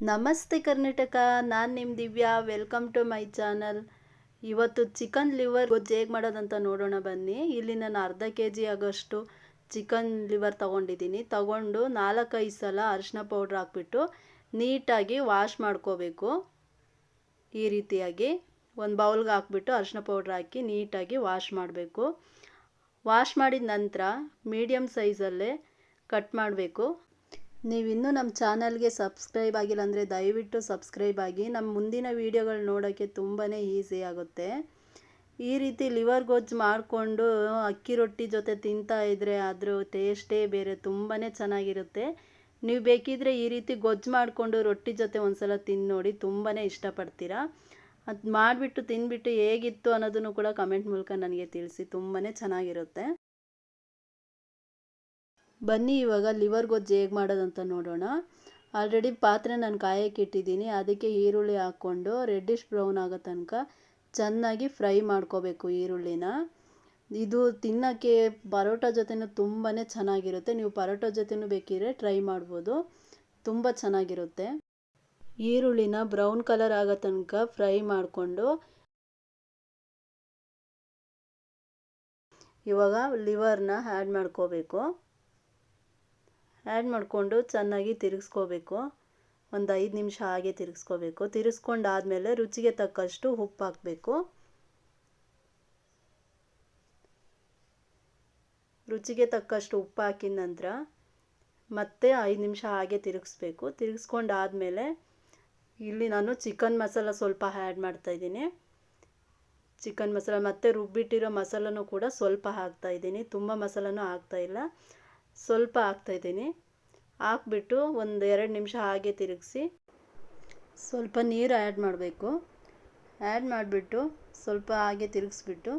ನಮಸ್ತೆ ಕರ್ನಾಟಕ, ನಾನು ನಿಮ್ಮ Divya. Welcome to my channel. ಇವತ್ತು ಚಿಕನ್ ಲಿವರ್ ಗೊಜ್ಜು ಹೇಗೆ ಮಾಡೋದಂತ ನೋಡೋಣ ಬನ್ನಿ. ಇಲ್ಲಿ ನಾನು ಅರ್ಧ kg ಆಗೋಷ್ಟು ಚಿಕನ್ ಲಿವರ್ ತೊಗೊಂಡಿದ್ದೀನಿ. ತಗೊಂಡು 4-5 ಸಲ ಅರಿಶಿನ ಪೌಡ್ರ್ ಹಾಕ್ಬಿಟ್ಟು ನೀಟಾಗಿ ವಾಶ್ ಮಾಡ್ಕೋಬೇಕು. ಈ ರೀತಿಯಾಗಿ ಒಂದು ಬೌಲ್ಗೆ ಹಾಕ್ಬಿಟ್ಟು ಅರಿಶಿನ ಪೌಡ್ರ್ ಹಾಕಿ ನೀಟಾಗಿ ವಾಶ್ ಮಾಡಬೇಕು. ವಾಶ್ ಮಾಡಿದ ನಂತರ ಮೀಡಿಯಮ್ ಸೈಜಲ್ಲೇ ಕಟ್ ಮಾಡಬೇಕು. ನೀವಿನ್ನೂ ನಮ್ಮ ಚಾನಲ್ಗೆ ಸಬ್ಸ್ಕ್ರೈಬ್ ಆಗಿಲ್ಲ ಅಂದರೆ ದಯವಿಟ್ಟು ಸಬ್ಸ್ಕ್ರೈಬ್ ಆಗಿ. ನಮ್ಮ ಮುಂದಿನ ವೀಡಿಯೋಗಳು ನೋಡೋಕ್ಕೆ ತುಂಬಾ ಈಸಿ ಆಗುತ್ತೆ. ಈ ರೀತಿ ಲಿವರ್ ಗೊಜ್ಜು ಮಾಡಿಕೊಂಡು ಅಕ್ಕಿ ರೊಟ್ಟಿ ಜೊತೆ ತಿಂತಾ ಇದ್ದರೆ ಅದ್ರ ಟೇಸ್ಟೇ ಬೇರೆ, ತುಂಬಾ ಚೆನ್ನಾಗಿರುತ್ತೆ. ನೀವು ಬೇಕಿದ್ರೆ ಈ ರೀತಿ ಗೊಜ್ಜು ಮಾಡಿಕೊಂಡು ರೊಟ್ಟಿ ಜೊತೆ ಒಂದು ಸಲ ತಿಂದು ನೋಡಿ, ತುಂಬಾ ಇಷ್ಟಪಡ್ತೀರಾ. ಅದು ಮಾಡಿಬಿಟ್ಟು ತಿಂದುಬಿಟ್ಟು ಹೇಗಿತ್ತು ಅನ್ನೋದನ್ನು ಕೂಡ ಕಮೆಂಟ್ ಮೂಲಕ ನನಗೆ ತಿಳಿಸಿ, ತುಂಬಾ ಚೆನ್ನಾಗಿರುತ್ತೆ. ಬನ್ನಿ ಇವಾಗ ಲಿವರ್ ಗೊಜ್ಜು ಹೇಗೆ ಮಾಡೋದಂತ ನೋಡೋಣ. ಆಲ್ರೆಡಿ ಪಾತ್ರೆ ನಾನು ಕಾಯಕ್ಕೆ ಇಟ್ಟಿದ್ದೀನಿ. ಅದಕ್ಕೆ ಈರುಳ್ಳಿ ಹಾಕ್ಕೊಂಡು ರೆಡ್ಡಿಶ್ ಬ್ರೌನ್ ಆಗೋ ತನಕ ಚೆನ್ನಾಗಿ ಫ್ರೈ ಮಾಡ್ಕೋಬೇಕು ಈರುಳ್ಳಿನ. ಇದು ತಿನ್ನೋಕ್ಕೆ ಪರೋಟ ಜೊತೆನೂ ತುಂಬಾ ಚೆನ್ನಾಗಿರುತ್ತೆ. ನೀವು ಪರೋಟ ಜೊತೆನೂ ಬೇಕಿದ್ರೆ ಟ್ರೈ ಮಾಡ್ಬೋದು, ತುಂಬ ಚೆನ್ನಾಗಿರುತ್ತೆ. ಈರುಳ್ಳಿನ ಬ್ರೌನ್ ಕಲರ್ ಆಗೋ ತನಕ ಫ್ರೈ ಮಾಡಿಕೊಂಡು ಇವಾಗ ಲಿವರ್ನ ಆ್ಯಡ್ ಮಾಡ್ಕೋಬೇಕು. ಆ್ಯಡ್ ಮಾಡಿಕೊಂಡು ಚೆನ್ನಾಗಿ ತಿರುಗಿಸ್ಕೋಬೇಕು. ಒಂದು 5 ನಿಮಿಷ ಹಾಗೆ ತಿರುಗಿಸ್ಕೋಬೇಕು. ತಿರುಗಿಸ್ಕೊಂಡಾದಮೇಲೆ ರುಚಿಗೆ ತಕ್ಕಷ್ಟು ಉಪ್ಪು ಹಾಕಬೇಕು. ರುಚಿಗೆ ತಕ್ಕಷ್ಟು ಉಪ್ಪು ಹಾಕಿದ ನಂತರ ಮತ್ತೆ 5 ನಿಮಿಷ ಹಾಗೆ ತಿರುಗಿಸ್ಬೇಕು. ತಿರುಗಿಸ್ಕೊಂಡಾದಮೇಲೆ ಇಲ್ಲಿ ನಾನು ಚಿಕನ್ ಮಸಾಲ ಸ್ವಲ್ಪ ಆ್ಯಡ್ ಮಾಡ್ತಾಯಿದ್ದೀನಿ. ಚಿಕನ್ ಮಸಾಲ ಮತ್ತು ರುಬ್ಬಿಟ್ಟಿರೋ ಮಸಾಲನೂ ಕೂಡ ಸ್ವಲ್ಪ ಹಾಕ್ತಾಯಿದ್ದೀನಿ. ತುಂಬ ಮಸಾಲನೂ ಹಾಕ್ತಾಯಿಲ್ಲ, ಸ್ವಲ್ಪ ಹಾಕ್ತಾಯಿದ್ದೀನಿ. ಹಾಕ್ಬಿಟ್ಟು ಒಂದು 2 ನಿಮಿಷ ಹಾಗೆ ತಿರುಗಿಸಿ ಸ್ವಲ್ಪ ನೀರು ಆ್ಯಡ್ ಮಾಡಬೇಕು. ಆ್ಯಡ್ ಮಾಡಿಬಿಟ್ಟು ಸ್ವಲ್ಪ ಹಾಗೆ ತಿರುಗಿಸ್ಬಿಟ್ಟು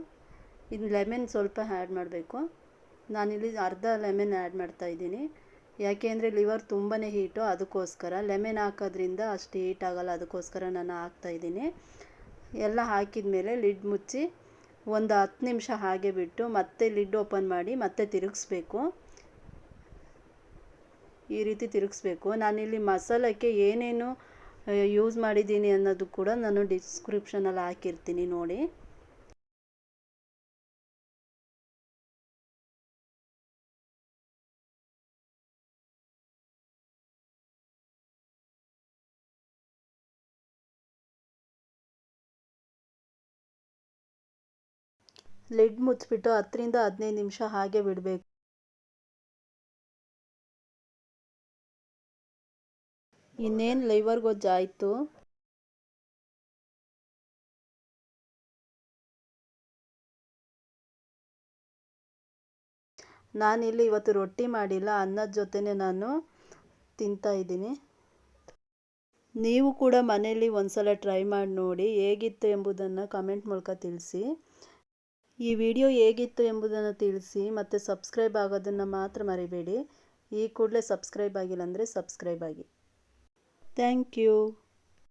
ಇದು ಲೆಮನ್ ಸ್ವಲ್ಪ ಆ್ಯಡ್ ಮಾಡಬೇಕು. ನಾನಿಲ್ಲಿ ಅರ್ಧ ಲೆಮನ್ ಆ್ಯಡ್ ಮಾಡ್ತಾಯಿದ್ದೀನಿ. ಯಾಕೆ ಅಂದರೆ ಲಿವರ್ ತುಂಬಾ ಹೀಟು, ಅದಕ್ಕೋಸ್ಕರ. ಲೆಮನ್ ಹಾಕೋದ್ರಿಂದ ಅಷ್ಟು ಹೀಟ್ ಆಗೋಲ್ಲ, ಅದಕ್ಕೋಸ್ಕರ ನಾನು ಹಾಕ್ತಾಯಿದ್ದೀನಿ. ಎಲ್ಲ ಹಾಕಿದ ಮೇಲೆ ಲಿಡ್ ಮುಚ್ಚಿ ಒಂದು 10 ನಿಮಿಷ ಹಾಗೆ ಬಿಟ್ಟು ಮತ್ತೆ ಲಿಡ್ ಓಪನ್ ಮಾಡಿ ಮತ್ತೆ ತಿರುಗಿಸ್ಬೇಕು. ಈ ರೀತಿ ತಿರುಗಿಸ್ಬೇಕು. ನಾನಿಲ್ಲಿ ಮಸಾಲಕ್ಕೆ ಏನೇನು ಯೂಸ್ ಮಾಡಿದ್ದೀನಿ ಅನ್ನೋದು ಕೂಡ ನಾನು ಡಿಸ್ಕ್ರಿಪ್ಷನಲ್ಲಿ ಹಾಕಿರ್ತೀನಿ ನೋಡಿ. ಲಿಡ್ ಮುಚ್ಚಿಬಿಟ್ಟು 10ರಿಂದ 15 ನಿಮಿಷ ಹಾಗೆ ಬಿಡಬೇಕು. ಇನ್ನೇನು ಲಿವರ್ ಗೊಜ್ಜು ಆಯಿತು. ನಾನಿಲ್ಲಿ ಇವತ್ತು ರೊಟ್ಟಿ ಮಾಡಿಲ್ಲ, ಅನ್ನದ ಜೊತೆನೇ ನಾನು ತಿಂತಾಯಿದ್ದೀನಿ. ನೀವು ಕೂಡ ಮನೆಯಲ್ಲಿ ಒಂದು ಸಲ ಟ್ರೈ ಮಾಡಿ ನೋಡಿ, ಹೇಗಿತ್ತು ಎಂಬುದನ್ನು ಕಮೆಂಟ್ ಮೂಲಕ ತಿಳಿಸಿ. ಈ ವಿಡಿಯೋ ಹೇಗಿತ್ತು ಎಂಬುದನ್ನು ತಿಳಿಸಿ ಮತ್ತು ಸಬ್ಸ್ಕ್ರೈಬ್ ಆಗೋದನ್ನು ಮಾತ್ರ ಮರಿಬೇಡಿ. ಈ ಕೂಡಲೇ ಸಬ್ಸ್ಕ್ರೈಬ್ ಆಗಿಲ್ಲ ಅಂದರೆ ಸಬ್ಸ್ಕ್ರೈಬ್ ಆಗಿ. Thank you.